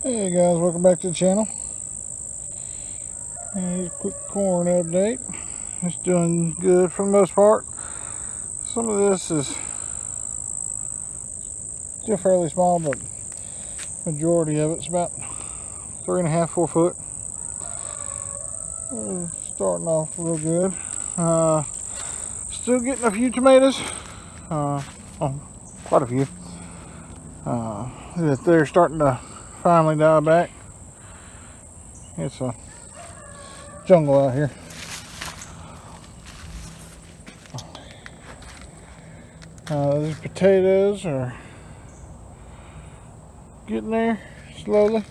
Hey guys, welcome back to the channel. Here's a quick corn update. It's doing good for the most part. Some of this is still fairly small, but majority of it's about 3.5, 4 foot. Starting off real good. Still getting a few tomatoes. Quite a few. They're starting to finally die back. It's a jungle out here. These potatoes are getting there slowly.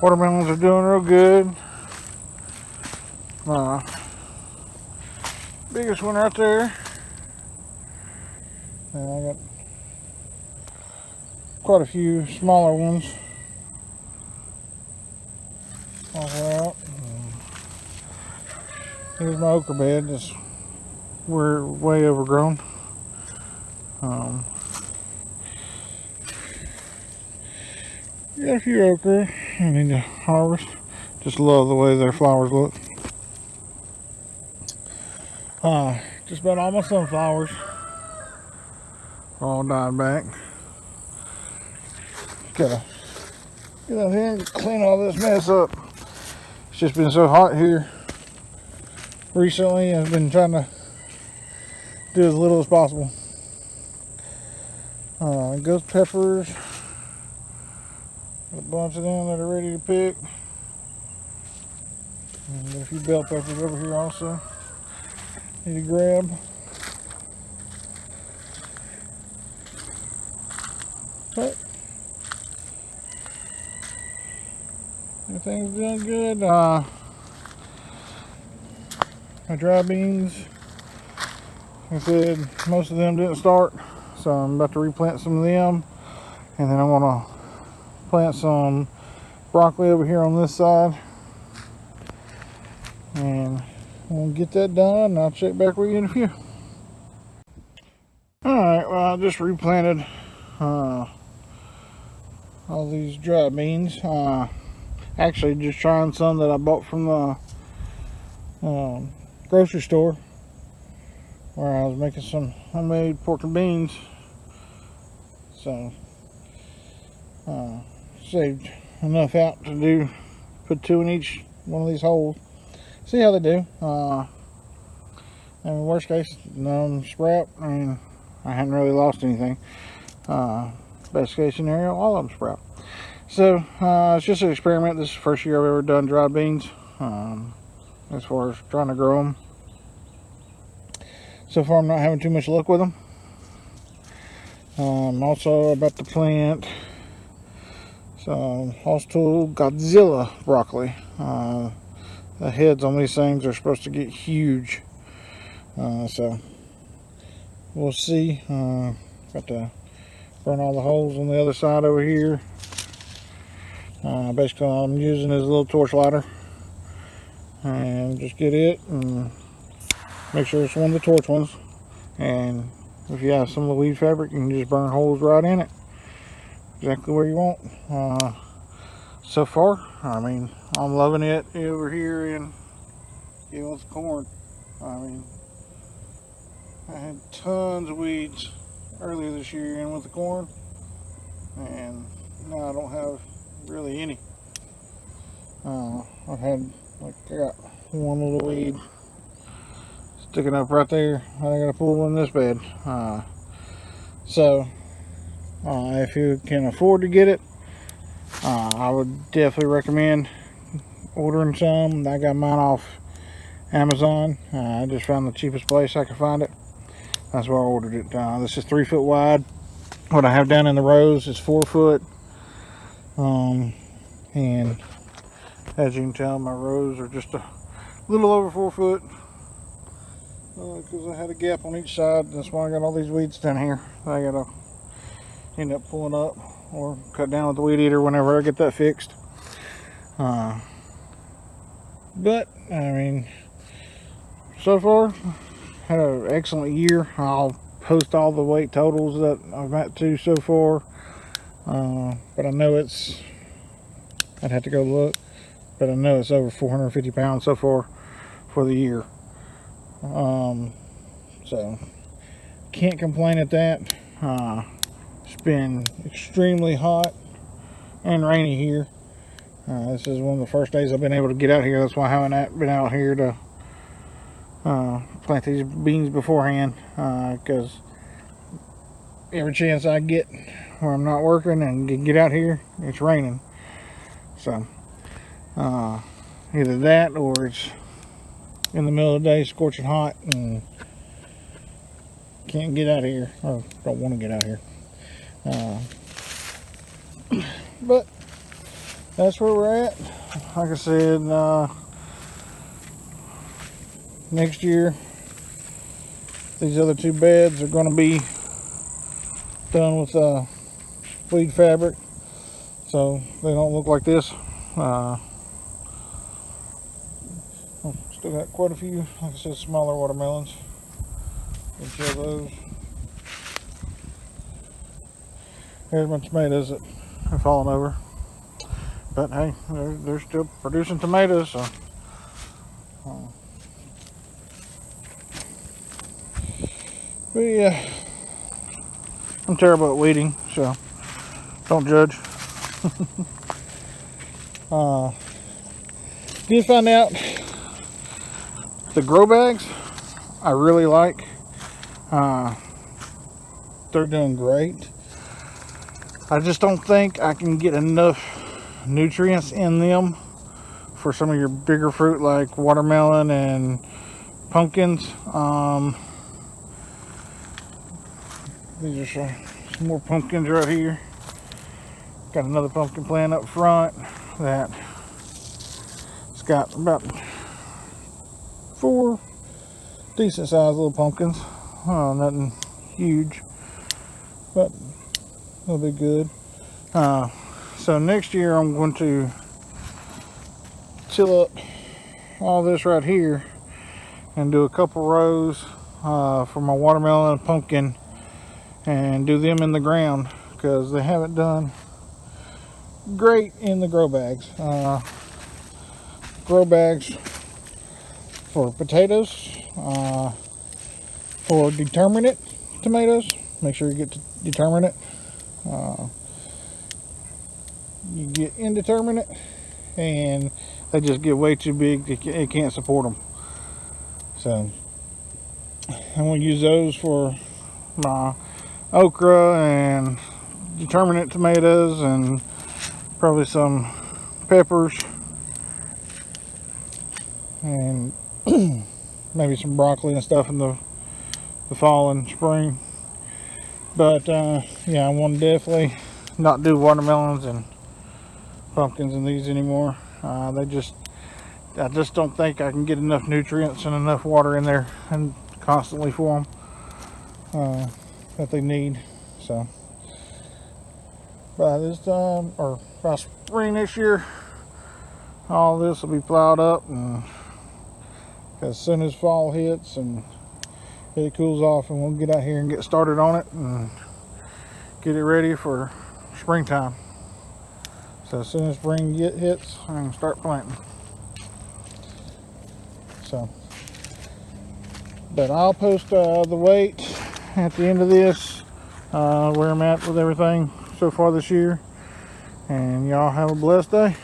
Watermelons are doing real good. Biggest one right there. And I got quite a few smaller ones all the way out. Here's my okra bed. We're way overgrown. Got a few okra I need to harvest. Just love the way their flowers look. Just about all my sunflowers all died back. Gotta get out here and clean all this mess up. It's just been so hot here recently. I've been trying to do as little as possible. Ghost peppers, got a bunch of them that are ready to pick. And got a few bell peppers over here also need to grab. But everything's doing good. My dry beans, like I said, most of them didn't start, so I'm about to replant some of them, and then I want to plant some broccoli over here on this side, and we'll get that done and I'll check back with you in a few. Alright, well, I just replanted all these dry beans. Actually just trying some that I bought from the grocery store, where I was making some homemade pork and beans. So saved enough out to put 2 in each one of these holes. See how they do. And worst case, none of them sprout. I mean, I haven't really lost anything. Best case scenario, all of them sprout. So it's just an experiment. This is the first year I've ever done dried beans, as far as trying to grow them. So far I'm not having too much luck with them. I'm also about to plant some Hostile Godzilla broccoli. The heads on these things are supposed to get huge, so we'll see. Got to burn all the holes on the other side over here. Basically all I'm using is a little torch lighter, and just get it and make sure it's one of the torch ones. And if you have some of the weed fabric, you can just burn holes right in it, exactly where you want. So far, I mean, I'm loving it over here in with corn. I mean, I had tons of weeds earlier this year in with the corn, and now I don't have really any. I've had, like, I got one little weed sticking up right there. I gotta pull one in this bed. So if you can afford to get it, I would definitely recommend ordering some. I got mine off Amazon. I just found the cheapest place I could find it. That's where I ordered it. This is 3 foot wide. What I have down in the rows is 4 foot. And as you can tell, my rows are just a little over 4 foot. Because I had a gap on each side. That's why I got all these weeds down here. I gotta end up pulling up or cut down with the weed eater whenever I get that fixed. But I mean, so far had an excellent year. I'll post all the weight totals that I've got to so far, but I know it's, I'd have to go look, but I know it's over 450 pounds so far for the year. So can't complain at that. It's been extremely hot and rainy here. This is one of the first days I've been able to get out here. That's why I haven't been out here to plant these beans beforehand, because every chance I get where I'm not working and get out here, it's raining. So either that or it's in the middle of the day scorching hot and can't get out here, or don't want to get out here. But that's where we're at. Like I said, next year these other two beds are going to be done with weed fabric, so they don't look like this. Still got quite a few, like I said, smaller watermelons. You can show those. Here's my tomatoes that have fallen over, but hey, they're still producing tomatoes, so but yeah, I'm terrible at weeding, so don't judge. Did find out the grow bags I really like. They're doing great. I just don't think I can get enough nutrients in them for some of your bigger fruit like watermelon and pumpkins. These are some more pumpkins right here. Got another pumpkin plant up front that it's got about 4 decent sized little pumpkins. Nothing huge, but it'll be good. So next year I'm going to till up all this right here and do a couple rows for my watermelon and pumpkin, and do them in the ground because they haven't done great in the grow bags. Grow bags for potatoes, for determinate tomatoes, make sure you get to determinate. You get indeterminate and they just get way too big, it can't support them. So I'm going to use those for my okra and determinate tomatoes, and probably some peppers, and maybe some broccoli and stuff in the fall and spring. But yeah, I want to definitely not do watermelons and pumpkins and these anymore. I just don't think I can get enough nutrients and enough water in there and constantly for them that they need. So by this time, or by spring next year, all this will be plowed up, and as soon as fall hits and it cools off, and we'll get out here and get started on it and get it ready for springtime. So as soon as spring hits, I can start planting. So, but I'll post the weight at the end of this, where I'm at with everything so far this year, and y'all have a blessed day.